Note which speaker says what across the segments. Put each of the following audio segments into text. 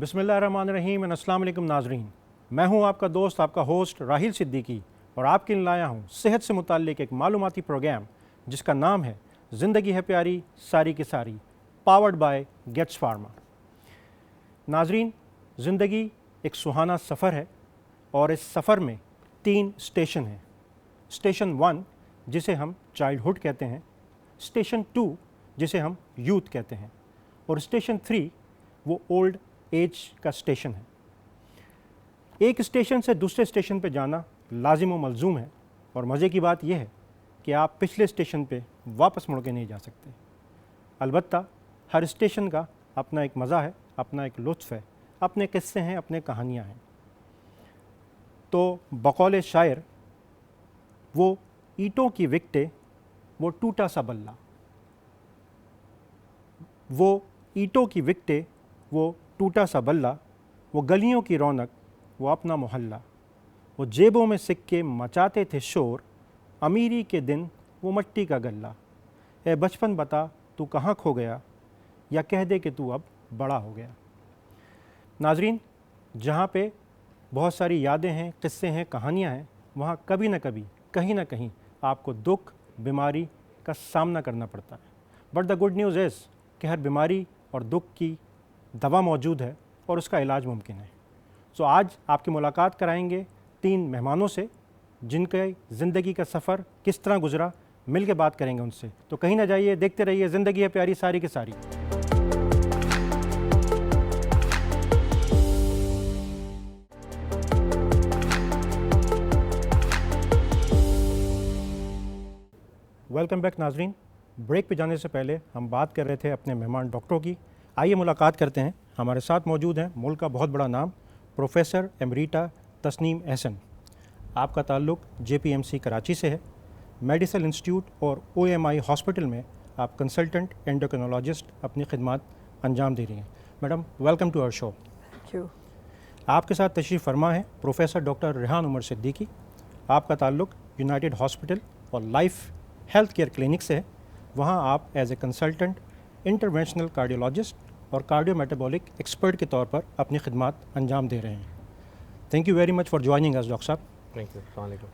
Speaker 1: बिस्मिल्लाहिर्रहमानिर्रहीम, अस्सलाम वालेकुम नाजरीन। मैं हूं आपका दोस्त, आपका होस्ट राहिल सिद्दीकी, और आपके लिए लाया हूं सेहत से मुताल्लिक एक मालूमाती प्रोग्राम जिसका नाम है ज़िंदगी है प्यारी सारी की सारी, पावर्ड बाय गेट्स फार्मा। नाजरीन, ज़िंदगी एक सुहाना सफ़र है और इस सफ़र में 3 स्टेशन हैं। स्टेशन 1 जिसे हम चाइल्डहुड कहते हैं, स्टेशन 2 जिसे हम यूथ कहते हैं, और स्टेशन 3 वो ओल्ड एज का स्टेशन है। एक स्टेशन से दूसरे स्टेशन पे जाना लाजिम व मलजूम है, और मज़े की बात यह है कि आप पिछले स्टेशन पे वापस मुड़ के नहीं जा सकते। अलबत्ता हर स्टेशन का अपना एक मज़ा है, अपना एक लुत्फ़ है, अपने किस्से हैं, अपने कहानियाँ हैं। तो बकौल शायर, वो ईंटों की विकटे वो टूटा सा बल्ला, वो ईंटों की विकटे वो टूटा सा बल्ला, वो गलियों की रौनक वो अपना मोहल्ला, वो जेबों में सिक्के मचाते थे शोर, अमीरी के दिन वो मट्टी का गल्ला। ए बचपन बता तू कहाँ खो गया, या कह दे कि तू अब बड़ा हो गया। नाजरीन, जहाँ पे बहुत सारी यादें हैं, किस्से हैं, कहानियाँ हैं, वहाँ कभी ना कभी कहीं ना कहीं आपको दुख, बीमारी का सामना करना पड़ता है। But the good news is कि हर बीमारी और दुख की दवा मौजूद है और उसका इलाज मुमकिन है। सो आज आपकी मुलाकात कराएंगे 3 मेहमानों से जिनके ज़िंदगी का सफ़र किस तरह गुजरा, मिल के बात करेंगे उनसे। तो कहीं ना जाइए, देखते रहिए ज़िंदगी है प्यारी सारी की सारी। वेलकम बैक नाजरीन। ब्रेक पे जाने से पहले हम बात कर रहे थे अपने मेहमान डॉक्टरों की। आइए मुलाकात करते हैं। हमारे साथ मौजूद हैं मुल्क का बहुत बड़ा नाम प्रोफेसर एमरीटा तस्नीम अहसन। आपका ताल्लुक़ JPMC कराची से है। मेडिसिन इंस्टीट्यूट और OMI हॉस्पिटल में आप कंसल्टेंट एंडोक्रिनोलॉजिस्ट अपनी खिदमत अंजाम दे रही हैं। Madam, welcome to our show.
Speaker 2: Thank you.
Speaker 1: आपके साथ तशरीफ़ फरमा है प्रोफेसर डॉक्टर रेहान उमर सिद्दीकी। आपका ताल्लुक़ यूनाइटेड हॉस्पिटल और लाइफ हेल्थ केयर क्लिनिक से है। वहाँ आप as a consultant interventional cardiologist और कार्डियो मेटाबॉलिक एक्सपर्ट के तौर पर अपनी खिदमत अंजाम दे रहे हैं। Thank you very much for joining us doctor साहब।
Speaker 3: Thank you. अस्सलाम वालेकुम।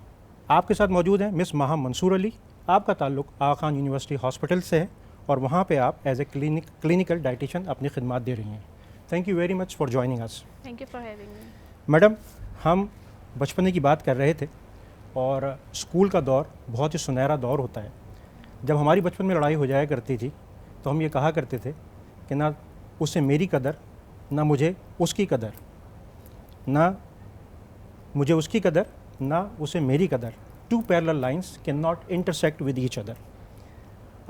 Speaker 1: आपके साथ मौजूद हैं मिस माहा मंसूर अली। आपका ताल्लुक़ आगा खान यूनिवर्सिटी हॉस्पिटल से है और वहाँ पे आप एज ए क्लिनिकल डाइटिशियन अपनी खिदमत दे रही हैं। Thank you very much for joining us.
Speaker 2: Thank you for having me.
Speaker 1: Madam, हम बचपने की बात कर रहे थे और स्कूल का दौर बहुत ही सुनहरा दौर होता है। जब हमारी बचपन में लड़ाई हो जाया करती थी तो हम ये कहा करते थे कि ना उसे मेरी कदर, ना मुझे उसकी कदर, ना मुझे उसकी कदर, ना उसे मेरी कदर। 2 parallel lines can not intersect with each other.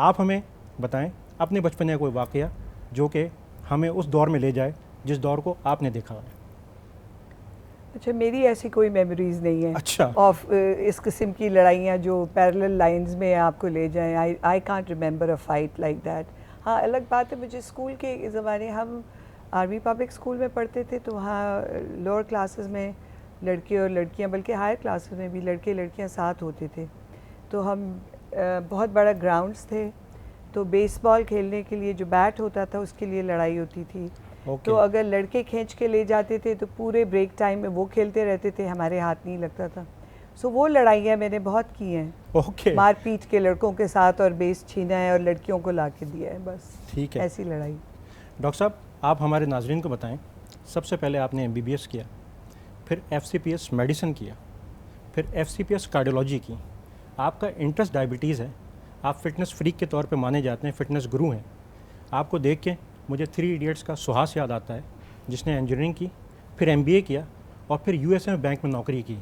Speaker 1: आप हमें बताएं अपने बचपन का कोई वाक़या जो कि हमें उस दौर में ले जाए जिस दौर को आपने देखा है।
Speaker 2: अच्छा, मेरी ऐसी कोई मेमोरीज़ नहीं है
Speaker 1: अच्छा।
Speaker 2: ऑफ इस किस्म की लड़ाइयाँ जो पैरेलल लाइंस में आपको ले जाएं। I can't remember a fight like that. हाँ, अलग बात है, मुझे स्कूल के ज़माने, हम आर्मी पब्लिक स्कूल में पढ़ते थे तो वहाँ लोअर क्लासेस में लड़के और लड़कियाँ, बल्कि हायर क्लासेस में भी लड़के लड़कियाँ साथ होते थे। तो हम बहुत बड़ा ग्राउंड्स थे, तो बेसबॉल खेलने के लिए जो बैट होता था उसके लिए लड़ाई होती थी। तो अगर लड़के खींच के ले जाते थे तो पूरे ब्रेक टाइम में वो खेलते रहते थे, हमारे हाथ नहीं लगता था। सो वो लड़ाइयाँ मैंने बहुत की हैं। मारपीट के लड़कों के साथ और बेस छीना है और लड़कियों को ला के दिया है, बस।
Speaker 1: ठीक है,
Speaker 2: ऐसी लड़ाई।
Speaker 1: डॉक्टर साहब, आप हमारे नाजरीन को बताएं, सबसे पहले आपने MBBS किया, फिर FCPS मेडिसिन किया, फिर FCPS कार्डियोलॉजी की। आपका इंटरेस्ट डायबिटीज़ है, आप फिटनेस फ्रीक के तौर पे माने जाते हैं, फिटनेस गुरु हैं। आपको देख के मुझे 3 इडियट्स का सुहास याद आता है, जिसने इंजीनियरिंग की, फिर MBA किया और फिर USA में बैंक में नौकरी की।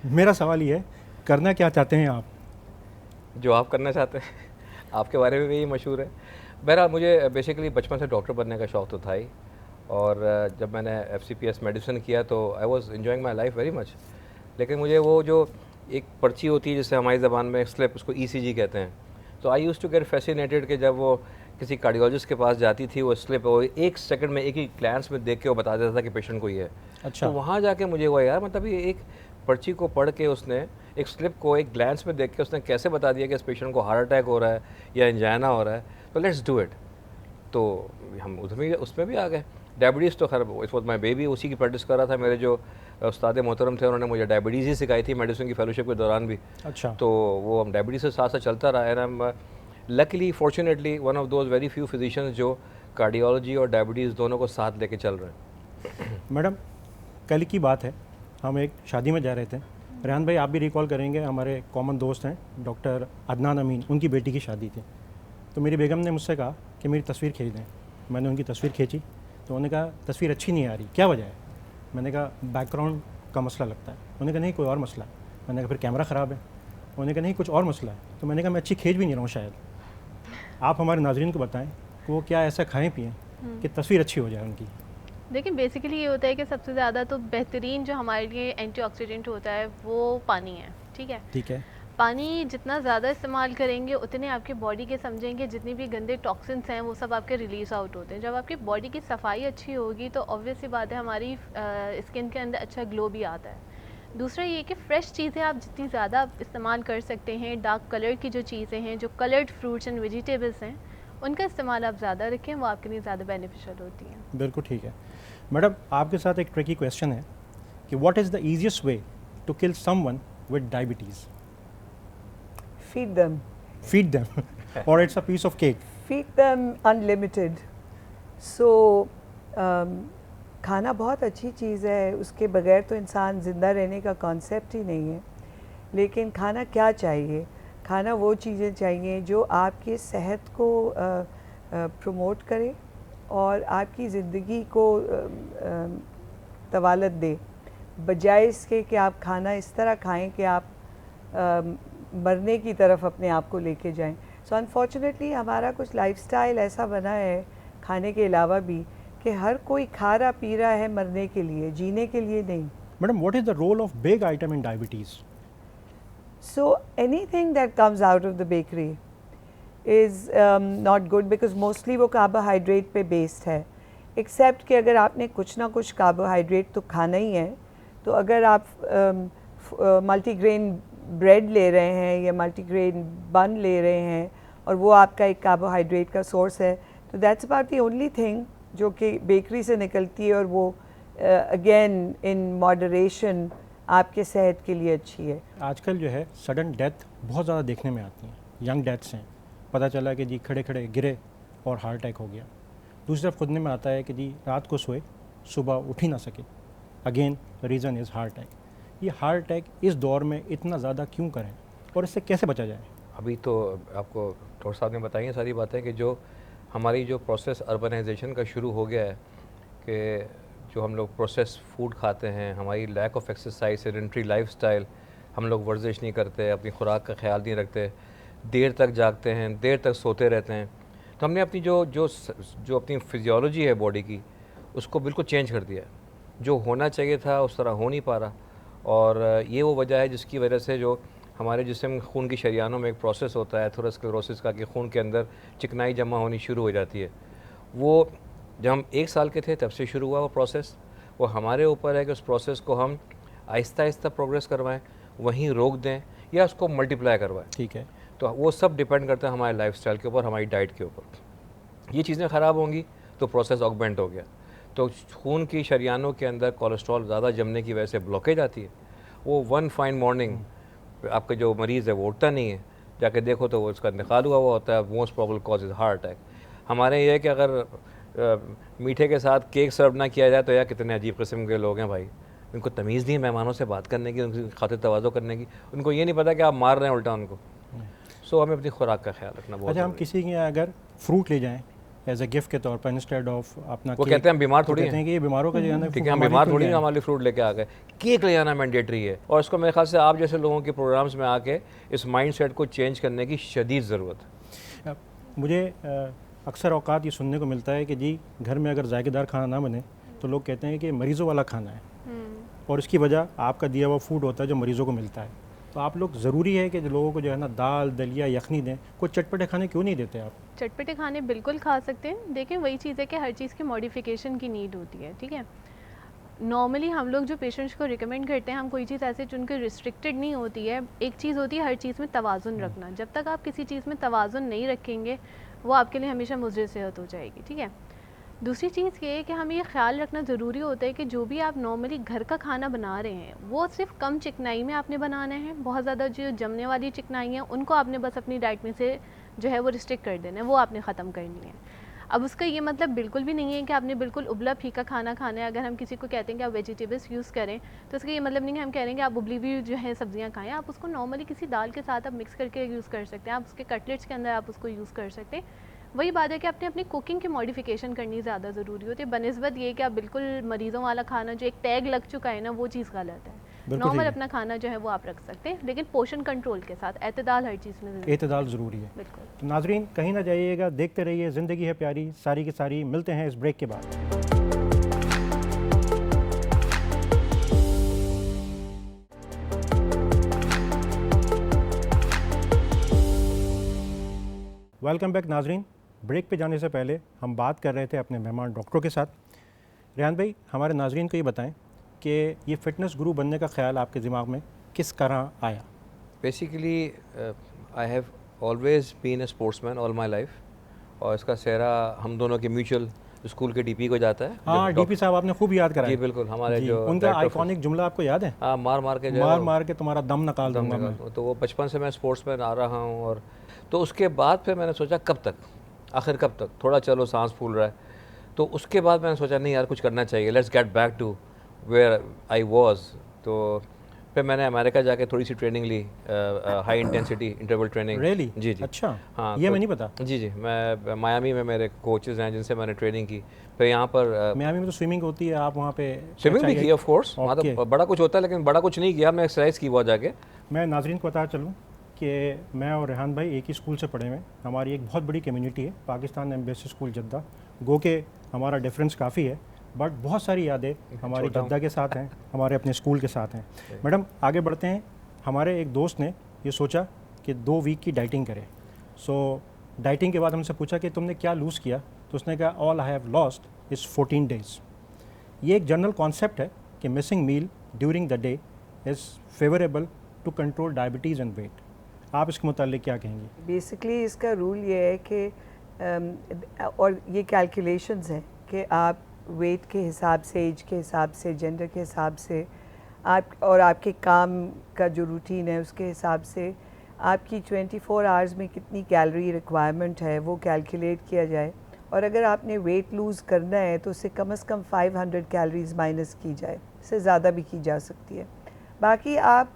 Speaker 1: मेरा सवाल ये है, करना क्या चाहते हैं आप?
Speaker 3: जो आप करना चाहते हैं आपके बारे में भी यही मशहूर है। बहरहाल, मुझे बेसिकली बचपन से डॉक्टर बनने का शौक़ तो था ही, और जब मैंने FCPS मेडिसिन किया तो I was enjoying my life very much. लेकिन मुझे वो जो एक पर्ची होती है जिससे हमारी ज़बान में स्लिप, उसको ECG कहते हैं, तो आई यूज़ टू गेट फैसिनेटेड कि जब वो किसी कार्डियोलॉजिस्ट के पास जाती थी, वो स्लिप वो 1 सेकंड में, एक ही ग्लैंस में देख के वो बता देता था कि पेशेंट को ये है।
Speaker 1: अच्छा।
Speaker 3: तो वहाँ जाके मुझे हुआ, यार मतलब ये एक पर्ची को पढ़ के उसने, एक स्लिप को एक ग्लैंस में देख के उसने कैसे बता दिया कि इस पेशेंट को हार्ट अटैक हो रहा है या एंजाइना हो रहा है, तो लेट्स डू इट। तो हम उसमें भी आ गए। डायबिटीज़ तो खैर इट वॉज माई बेबी, उसी की प्रैक्टिस कर रहा था। मेरे जो उस्ताद मोहतरम थे उन्होंने मुझे डायबिटीज़ ही सिखाई थी मेडिसिन की फेलोशिप के दौरान भी।
Speaker 1: अच्छा।
Speaker 3: तो वो हम डायबिटीज़ से साथ साथ चलता रहा। And I am luckily fortunately one of those very few physicians जो कार्डियोलॉजी और डायबिटीज़ दोनों को साथ लेके चल रहे हैं।
Speaker 1: मैडम, कल की बात है, हम एक शादी में जा रहे थे। रेहान भाई, आप भी रिकॉल करेंगे, हमारे कॉमन दोस्त हैं डॉक्टर अदनान अमीन, उनकी बेटी की शादी थी। तो मेरी बेगम ने मुझसे कहा कि मेरी तस्वीर खींच दें। मैंने उनकी तस्वीर खींची तो उन्होंने कहा तस्वीर अच्छी नहीं आ रही, क्या वजह है? मैंने कहा बैकग्राउंड का मसला लगता है। उन्होंने कहा नहीं, कोई और मसला है। मैंने कहा फिर कैमरा ख़राब है। उन्होंने कहा नहीं, कुछ और मसला है। तो मैंने कहा मैं अच्छी खींच भी नहीं रहा हूँ शायद। आप हमारे नाज़रीन को बताएं कि वो क्या ऐसा खाएं पिएँ कि तस्वीर अच्छी हो जाए उनकी।
Speaker 4: देखिए बेसिकली ये होता है कि सबसे ज़्यादा तो बेहतरीन जो हमारे लिए एंटीऑक्सीडेंट होता है वो पानी है, ठीक है।
Speaker 1: ठीक है।
Speaker 4: पानी जितना ज़्यादा इस्तेमाल करेंगे उतने आपके बॉडी के समझेंगे जितनी भी गंदे टॉक्सिन्स हैं वो सब आपके रिलीज़ आउट होते हैं। जब आपकी बॉडी की सफाई अच्छी होगी तो ऑब्वियस सी बात है हमारी स्किन के अंदर अच्छा ग्लो भी आता है। दूसरा ये कि फ़्रेश चीज़ें आप जितनी ज़्यादा इस्तेमाल कर सकते हैं, डार्क कलर की जो चीज़ें हैं, जो कलर्ड फ्रूट्स एंड वेजिटेबल्स हैं, उनका इस्तेमाल आप ज़्यादा रखें, वो आपके लिए ज़्यादा बेनिफिशियल होती हैं।
Speaker 1: बिल्कुल ठीक है। मैडम, आपके साथ एक ट्रिकी क्वेश्चन है कि what is the easiest way to kill someone with diabetes?
Speaker 2: Feed them.
Speaker 1: Feed them or it's a piece of cake?
Speaker 2: Feed them unlimited. So खाना बहुत अच्छी चीज़ है, उसके बगैर तो इंसान ज़िंदा रहने का कॉन्सेप्ट ही नहीं है। लेकिन खाना क्या चाहिए? खाना वो चीज़ें चाहिए जो आपकी सेहत को प्रमोट करे और आपकी ज़िंदगी को तवालत दे, बजाय इसके कि आप खाना इस तरह खाएं कि आप मरने की तरफ अपने आप को लेके जाएं। सो अनफॉर्चुनेटली हमारा कुछ लाइफस्टाइल ऐसा बना है खाने के अलावा भी कि हर कोई खा रहा पी रहा है मरने के लिए, जीने के लिए नहीं।
Speaker 1: Madam, what is the role of big item in diabetes?
Speaker 2: So anything that comes out of the bakery is not good because mostly वो कार्बोहाइड्रेट पे बेस्ड है। एक्सेप्ट कि अगर आपने कुछ ना कुछ कार्बोहाइड्रेट तो खाना ही है, तो अगर आप मल्टीग्रेन ब्रेड ले रहे हैं या मल्टीग्रेन बन ले रहे हैं और वो आपका एक कार्बोहाइड्रेट का सोर्स है, तो that's about the only thing जो कि बेकरी से निकलती है और वो अगेन इन मॉडरेशन आपके सेहत के लिए अच्छी है।
Speaker 1: आजकल जो है सडन डेथ बहुत ज़्यादा देखने में आती हैं, यंग डेथ्स हैं। पता चला कि जी खड़े खड़े गिरे और हार्ट अटैक हो गया। दूसरी तरफ खुदने में आता है कि जी रात को सोए, सुबह उठ ही ना सके। Again reason is heart attack. ये हार्ट अटैक इस दौर में इतना ज़्यादा क्यों करें और इससे कैसे बचा जाए?
Speaker 3: अभी तो आपको डॉक्टर साहब ने बताई हैं सारी बातें कि जो हमारी जो प्रोसेस अर्बनाइजेशन का शुरू हो गया है कि जो हम लोग प्रोसेस फूड खाते हैं, हमारी lack of exercise, sedentary lifestyle, हम लोग वर्जिश नहीं करते, अपनी खुराक का ख्याल नहीं रखते, देर तक जागते हैं, देर तक सोते रहते हैं, तो हमने अपनी जो अपनी फिजियोलॉजी है बॉडी की उसको बिल्कुल चेंज कर दिया है। जो होना चाहिए था उस तरह हो नहीं पा रहा, और ये वो वजह है जिसकी वजह से जो हमारे जिस्म खून की शरियानों में एक प्रोसेस होता है एथेरोस्क्लेरोसिस का कि खून के अंदर चिकनाई जमा होनी शुरू हो जाती है। वो जब हम 1 साल के थे तब से शुरू हुआ वो प्रोसेस। वो हमारे ऊपर है कि उस प्रोसेस को हम आहिस्ता आहिस्ता प्रोग्रेस करवाएं, वहीं रोक दें या उसको मल्टीप्लाई करवाएं।
Speaker 1: ठीक है।
Speaker 3: तो वो सब डिपेंड करता है हमारे लाइफस्टाइल के ऊपर, हमारी डाइट के ऊपर। ये चीज़ें ख़राब होंगी तो प्रोसेस ऑगमेंट हो गया, तो खून की शरियानों के अंदर कोलेस्ट्रॉल ज़्यादा जमने की वजह से ब्लॉकेज आती है। वो वन फाइन मॉर्निंग आपका जो मरीज़ है वो उठता नहीं है, जाके देखो तो वो उसका इंतकाल हुआ होता है। Most probable cause is heart attack. हमारे ये है कि अगर मीठे के साथ केक सर्व ना किया जाए तो यार कितने अजीब किस्म के लोग हैं भाई, उनको तमीज़ नहीं है मेहमानों से बात करने की, उनकी खातिर तवाज़ो करने की। उनको ये नहीं पता कि आप मार रहे हैं उल्टा उनको। सो हमें अपनी खुराक का ख्याल रखना बहुत।
Speaker 1: अच्छा, हम किसी के यहाँ अगर फ्रूट ले जाएं एज ए गिफ्ट के तौर पर इंस्टेड ऑफ अपना
Speaker 3: वो कहते हैं हम बीमार थोड़ी
Speaker 1: कहते हैं कि ये बीमारों का जो है ना,
Speaker 3: ठीक है, हम बीमार थोड़ी हैं, हमारे लिए फ्रूट लेके आ गए। केक ले जाना मैंडेटरी है, और इसको मेरे ख्याल से आप जैसे लोगों के प्रोग्राम्स में आके इस माइंडसेट को चेंज करने की शदीद ज़रूरत है।
Speaker 1: मुझे अक्सर औकात ये सुनने को मिलता है कि जी घर में अगर जायकेदार खाना ना बने तो लोग कहते हैं कि मरीज़ों वाला खाना है, और इसकी वजह आपका दिया हुआ फूड होता है जो मरीज़ों को मिलता है। तो आप लोग ज़रूरी है कि लोगों को जो है ना दाल दलिया यखनी दें, कुछ चटपटे खाने क्यों नहीं देते आप?
Speaker 4: चटपटे खाने बिल्कुल खा सकते हैं। देखें वही चीज़ है कि हर चीज़ की मॉडिफिकेशन की नीड होती है, ठीक है। नॉर्मली हम लोग जो पेशेंट्स को रिकमेंड करते हैं, हम कोई चीज़ ऐसे जिनकी रिस्ट्रिक्टेड नहीं होती है। एक चीज़ होती है हर चीज़ में तवाज़ुन रखना। जब तक आप किसी चीज़ में तवाज़ुन नहीं रखेंगे वो आपके लिए हमेशा मुज़र सेहत हो जाएगी, ठीक है। दूसरी चीज़ ये है कि हमें ये ख्याल रखना ज़रूरी होता है कि जो भी आप नॉर्मली घर का खाना बना रहे हैं वो सिर्फ कम चिकनाई में आपने बनाना है। बहुत ज़्यादा जो जमने वाली चिकनाई है उनको आपने बस अपनी डाइट में से जो है वो रिस्ट्रिक्ट कर देना है, वो आपने ख़त्म करनी है। अब उसका ये मतलब बिल्कुल भी नहीं है कि आपने बिल्कुल उबला फीका खाना खाना है। अगर हम किसी को कहते हैं कि आप वेजिटेबल्स यूज़ करें तो इसका ये मतलब नहीं है हम कह रहे हैं कि आप उबली हुई जो है सब्जियां खाएं। आप उसको नॉर्मली किसी दाल के साथ आप मिक्स करके यूज़ कर सकते हैं, आप उसके कटलेट्स के अंदर आप उसको यूज़ कर सकते हैं। वही बात है कि आपने अपनी कुकिंग की मॉडिफिकेशन करनी ज़्यादा ज़रूरी होती है बनिस्बत ये कि आप बिल्कुल मरीज़ों वाला खाना जो एक टैग लग चुका है ना वो चीज़ गलत है।
Speaker 1: बिल्कुल
Speaker 4: नॉर्मल
Speaker 1: ठीक है।
Speaker 4: अपना खाना जो है वो आप रख सकते हैं, लेकिन पोषण कंट्रोल के साथ एतदाल हर चीज़ में ज़रूरी है।
Speaker 1: एतदाल ज़रूरी है।
Speaker 4: बिल्कुल।
Speaker 1: तो नाजरीन कहीं ना जाइएगा, देखते रहिए ज़िंदगी है प्यारी सारी की सारी। मिलते हैं इस ब्रेक के बाद। वेलकम बैक नाजरीन। ब्रेक पे जाने से पहले हम बात कर रहे थे अपने मेहमान डॉक्टरों के साथ। रेहान भाई, हमारे नाजरीन को ये बताएं कि ये फ़िटनेस गुरु बनने का ख्याल आपके दिमाग में किस तरह आया?
Speaker 3: Basically I have always been a sportsman all my life, और इसका सेहरा हम दोनों के म्यूचुअल स्कूल के डीपी को जाता है।
Speaker 1: हाँ, डीपी साहब आपने खूब याद कराया।
Speaker 3: जी बिल्कुल, हमारे
Speaker 1: जी,
Speaker 3: जो
Speaker 1: उनका आइकॉनिक जुमला आपको याद है?
Speaker 3: हाँ, मार मार के जो है
Speaker 1: मार
Speaker 3: वो
Speaker 1: मार के तुम्हारा दम निकाल
Speaker 3: दम
Speaker 1: दूंगा मैं।
Speaker 3: निकाल। तो वो बचपन से मैं स्पोर्ट्स में आ रहा हूँ, और तो उसके बाद फिर मैंने सोचा कब तक, आखिर कब तक, थोड़ा चलो सांस फूल रहा है। तो उसके बाद मैंने सोचा नहीं यार कुछ करना चाहिए, let's get back to where I was. तो फिर मैंने अमेरिका जाके थोड़ी सी ट्रेनिंग ली, high intensity interval training.
Speaker 1: Really?
Speaker 3: जी जी।
Speaker 1: अच्छा,
Speaker 3: हाँ,
Speaker 1: ये
Speaker 3: तो
Speaker 1: मैं नहीं पता।
Speaker 3: जी जी, मैं मायामी में मेरे कोचेज़ हैं जिनसे मैंने ट्रेनिंग की। फिर यहाँ पर
Speaker 1: मियामी में तो स्विमिंग होती है, आप वहाँ पे
Speaker 3: स्विमिंग भी
Speaker 1: अच्छा,
Speaker 3: की ऑफ कोर्स। वहाँ
Speaker 1: ओके।
Speaker 3: तो बड़ा कुछ होता है, लेकिन बड़ा कुछ नहीं किया, मैं एक्सरसाइज की बहुत जाके।
Speaker 1: मैं नाजरीन को बता चलूँ कि मैं और रेहान भाई एक ही स्कूल से पढ़े हुए हैं। हमारी एक बहुत बड़ी कम्युनिटी है, पाकिस्तान एम्बेसी स्कूल जद्दा। गो के हमारा डिफरेंस काफ़ी है, बट बहुत सारी यादें हमारी
Speaker 3: छोटा
Speaker 1: जद्दा के साथ हैं, हमारे अपने स्कूल के साथ हैं। मैडम आगे बढ़ते हैं। हमारे एक दोस्त ने ये सोचा कि 2 वीक की डाइटिंग करें। सो डाइटिंग के बाद हमसे पूछा कि तुमने क्या लूज़ किया, तो उसने कहा all I have lost is 14 days. ये एक जनरल कॉन्सेप्ट है कि missing meal during the day is favourable to control diabetes and weight. आप इसके मुताल्लिक क्या कहेंगे?
Speaker 2: बेसिकली इसका रूल ये है कि और ये कैलकुलेशंस हैं कि आप वेट के हिसाब से, एज के हिसाब से, जेंडर के हिसाब से, आप और आपके काम का जो रूटीन है उसके हिसाब से आपकी 24 आवर्स में कितनी कैलोरी रिक्वायरमेंट है वो कैलकुलेट किया जाए। और अगर आपने वेट लूज़ करना है तो उससे कम से कम 500 कैलोरीज माइनस की जाए, इससे ज़्यादा भी की जा सकती है। बाकी आप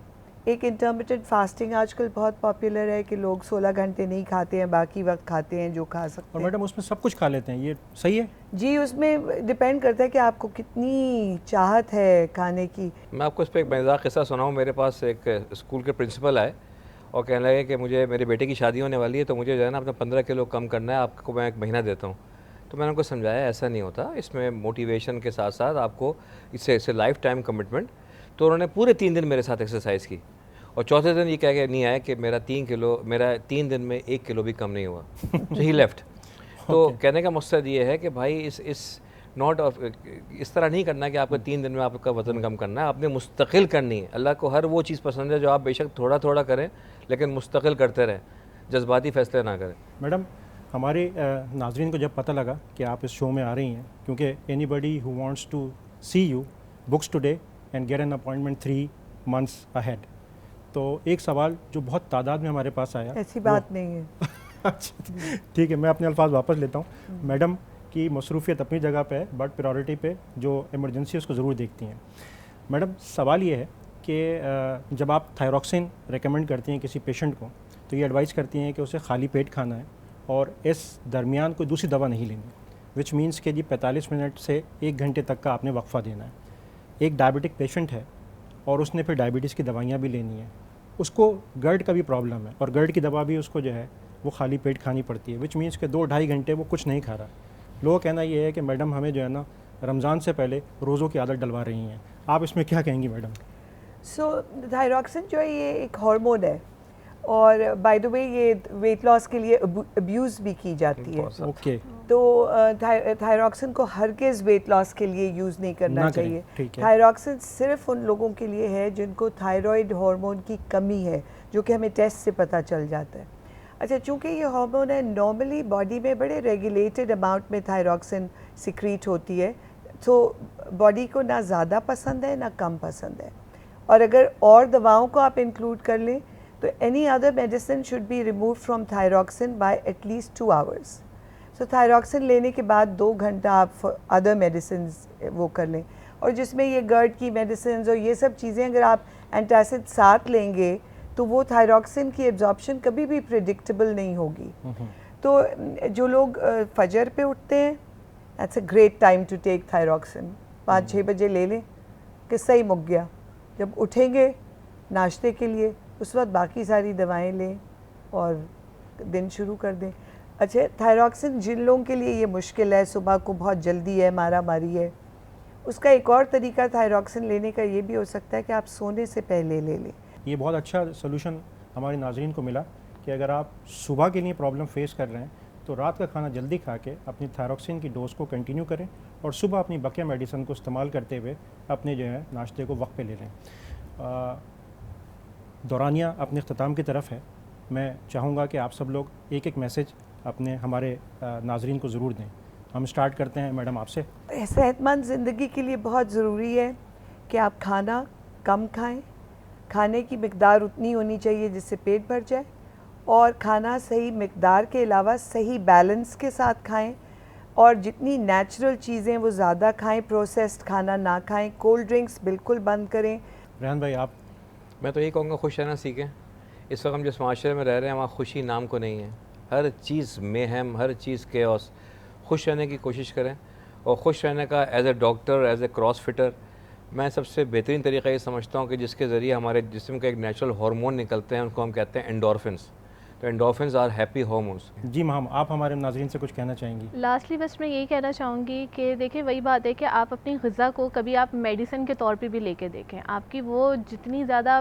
Speaker 2: एक इंटरमिटेंट फास्टिंग आजकल बहुत पॉपुलर है कि लोग 16 घंटे नहीं खाते हैं, बाकी वक्त खाते हैं जो खा सकते
Speaker 1: और
Speaker 2: हैं।
Speaker 1: मैडम उसमें सब कुछ खा लेते हैं, ये सही है?
Speaker 2: जी, उसमें डिपेंड करता है कि आपको कितनी चाहत है खाने की।
Speaker 3: मैं आपको इस पर एक मज़ेदार किस्सा सुनाऊँ। मेरे पास एक स्कूल के प्रिंसिपल आए और कहने लगे कि मुझे, मेरे बेटे की शादी होने वाली है, तो मुझे जो है ना अपना 15 किलो कम करना है, आपको मैं 1 महीना देता हूँ। तो मैंने उनको समझाया ऐसा नहीं होता, इसमें मोटिवेशन के साथ साथ आपको इससे लाइफ टाइम कमिटमेंट। तो उन्होंने पूरे 3 दिन मेरे साथ एक्सरसाइज की, और चौथे दिन ये कह के नहीं आया कि मेरा 3 दिन में 1 किलो भी कम नहीं हुआ। सो ही लेफ्ट। तो कहने का मकसद ये है कि भाई इस नॉट ऑफ इस तरह नहीं करना कि आपको 3 दिन में आपका वज़न कम करना है, आपने मुस्तकिल करनी है। अल्लाह को हर वो चीज़ पसंद है जो आप बेशक थोड़ा थोड़ा करें, लेकिन मुस्तकिल करते रहें, जज्बाती फैसले ना करें।
Speaker 1: मैडम हमारे नाजरीन को जब पता लगा कि आप इस शो में आ रही हैं, क्योंकि anybody who wants to see you books today and get an appointment 3 months ahead, तो एक सवाल जो बहुत तादाद में हमारे पास आया।
Speaker 2: ऐसी बात नहीं है।
Speaker 1: अच्छा ठीक है, मैं अपने अल्फाज वापस लेता हूँ। मैडम की मसरूफियत अपनी जगह पे है, बट प्रायोरिटी पे जो इमरजेंसी है उसको ज़रूर देखती हैं। मैडम सवाल ये है कि जब आप थायरॉक्सिन रेकमेंड करती हैं किसी पेशेंट को, तो ये एडवाइस करती हैं कि उसे खाली पेट खाना है और इस दरमियान कोई दूसरी दवा नहीं लेनी, विच मीन्स कि जी 45 मिनट से 1 घंटे तक का आपने वक्फा देना है। एक डायबिटिक पेशेंट है और उसने फिर डायबिटीज़ की दवाइयाँ भी लेनी है, उसको गर्ड का भी प्रॉब्लम है और गर्ड की दवा भी उसको जो है वो खाली पेट खानी पड़ती है, विच मीन्स कि 2-2.5 घंटे वो कुछ नहीं खा रहा। लोगों का कहना ये है कि मैडम हमें जो है ना रमज़ान से पहले रोज़ों की आदत डलवा रही हैं, आप इसमें क्या कहेंगी मैडम?
Speaker 2: सो थायरॉक्सिन जो है ये एक हार्मोन है, और बाय द वे ये वेट लॉस के लिए अब्यूज़ भी की जाती है।
Speaker 1: ओके,
Speaker 2: तो थायरॉक्सिन को हरगिज़ वेट लॉस के लिए यूज़ नहीं करना
Speaker 1: ना करें,
Speaker 2: चाहिए।
Speaker 1: ठीक है।
Speaker 2: थायरॉक्सिन सिर्फ उन लोगों के लिए है जिनको थायराइड हार्मोन की कमी है, जो कि हमें टेस्ट से पता चल जाता है। अच्छा, चूँकि ये हार्मोन है, नॉर्मली बॉडी में बड़े रेगुलेटेड अमाउंट में थायरॉक्सिन सिक्रीट होती है, तो बॉडी को ना ज़्यादा पसंद है ना कम पसंद है। और अगर और दवाओं को आप इंक्लूड कर लें तो any other medicine should be remove from thyroxine bye at least 2 hours. So thyroxine लेने के बाद 2 घंटा आप अदर मेडिसिन वो कर लें। और जिसमें ये गर्ड की मेडिसिन और ये सब चीज़ें अगर आप एंटासिड साथ लेंगे तो वो थायरॉक्सिन की एब्जॉर्प्शन कभी भी प्रिडिक्टेबल नहीं होगी। तो जो लोग फजर पे उठते हैं, that's a great time to take thyroxine. 5-6 बजे ले लें, किस्सा ही मुक गया। जब उठेंगे नाश्ते के लिए, उस वक्त बाकी सारी दवाएं लें और दिन शुरू कर दें। अच्छा, थायरॉक्सिन जिन लोगों के लिए ये मुश्किल है, सुबह को बहुत जल्दी है, मारा मारी है, उसका एक और तरीका थायरॉक्सिन लेने का ये भी हो सकता है कि आप सोने से पहले ले लें।
Speaker 1: ये बहुत अच्छा सोल्यूशन हमारे नाज़रीन को मिला कि अगर आप सुबह के लिए प्रॉब्लम फेस कर रहे हैं तो रात का खाना जल्दी खा के अपनी थायरॉक्सिन की डोज को कंटिन्यू करें और सुबह अपनी बकिया मेडिसिन को इस्तेमाल करते हुए अपने जो है नाश्ते को वक्त पे ले लें। दौरानिया अपने अख्ताम की तरफ है। मैं चाहूँगा कि आप सब लोग एक एक मैसेज अपने हमारे नाज़रीन को ज़रूर दें। हम स्टार्ट करते हैं मैडम आपसे।
Speaker 2: सेहतमंद ज़िंदगी के लिए बहुत ज़रूरी है कि आप खाना कम खाएं, खाने की मिकदार उतनी होनी चाहिए जिससे पेट भर जाए, और खाना सही मिकदार के अलावा सही बैलेंस के साथ खाएं, और जितनी नेचुरल चीज़ें वो ज़्यादा खाएं, प्रोसेस्ड खाना ना खाएं, कोल्ड ड्रिंक्स बिल्कुल बंद करें।
Speaker 1: रेहान भाई आप?
Speaker 3: मैं तो यही कहूँगा, खुश रहना सीखें। इस वक्त हम जिस माशरे में रह रहे हैं वहाँ खुशी नाम को नहीं है। हर चीज़ मेहम, हर चीज़ केओस। खुश रहने की कोशिश करें, और खुश रहने का as a doctor, as a cross fitter, मैं सबसे बेहतरीन तरीका ये समझता हूँ कि जिसके ज़रिए हमारे जिस्म का एक नेचुरल हार्मोन निकलते हैं, उनको हम कहते हैं एंडोर्फिन्स। तो एंडोर्फिन्स आर हैप्पी हार्मोन्स।
Speaker 1: जी महम, आप हमारे नाज़रीन से कुछ कहना चाहेंगी?
Speaker 4: लास्टली बस मैं यही कहना चाहूँगी कि देखिए, वही बात है कि आप अपनी ग़िज़ा को कभी आप मेडिसिन के तौर पे भी लेके देखें। आपकी वो जितनी ज़्यादा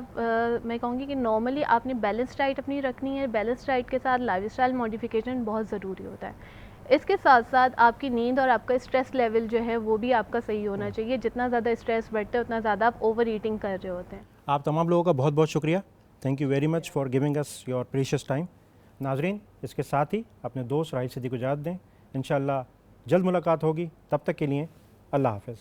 Speaker 4: मैं कहूँगी कि नॉर्मली आपने बैलेंस डाइट अपनी रखनी है। बैलेंस डाइट के साथ लाइफस्टाइल मॉडिफिकेशन बहुत ज़रूरी होता है। इसके साथ साथ आपकी नींद और आपका स्ट्रेस लेवल जो है वो भी आपका सही होना चाहिए। जितना ज़्यादा स्ट्रेस बढ़ता है उतना ज़्यादा आप ओवर ईटिंग कर रहे होते हैं।
Speaker 1: आप तमाम लोगों का बहुत बहुत शुक्रिया। Thank you very much for giving us your precious time. नाजरीन, इसके साथ ही अपने दोस्त राहिल सिद्दीकी को इजाज़त दें। इंशाअल्लाह जल्द मुलाकात होगी। तब तक के लिए अल्लाह हाफ़िज़।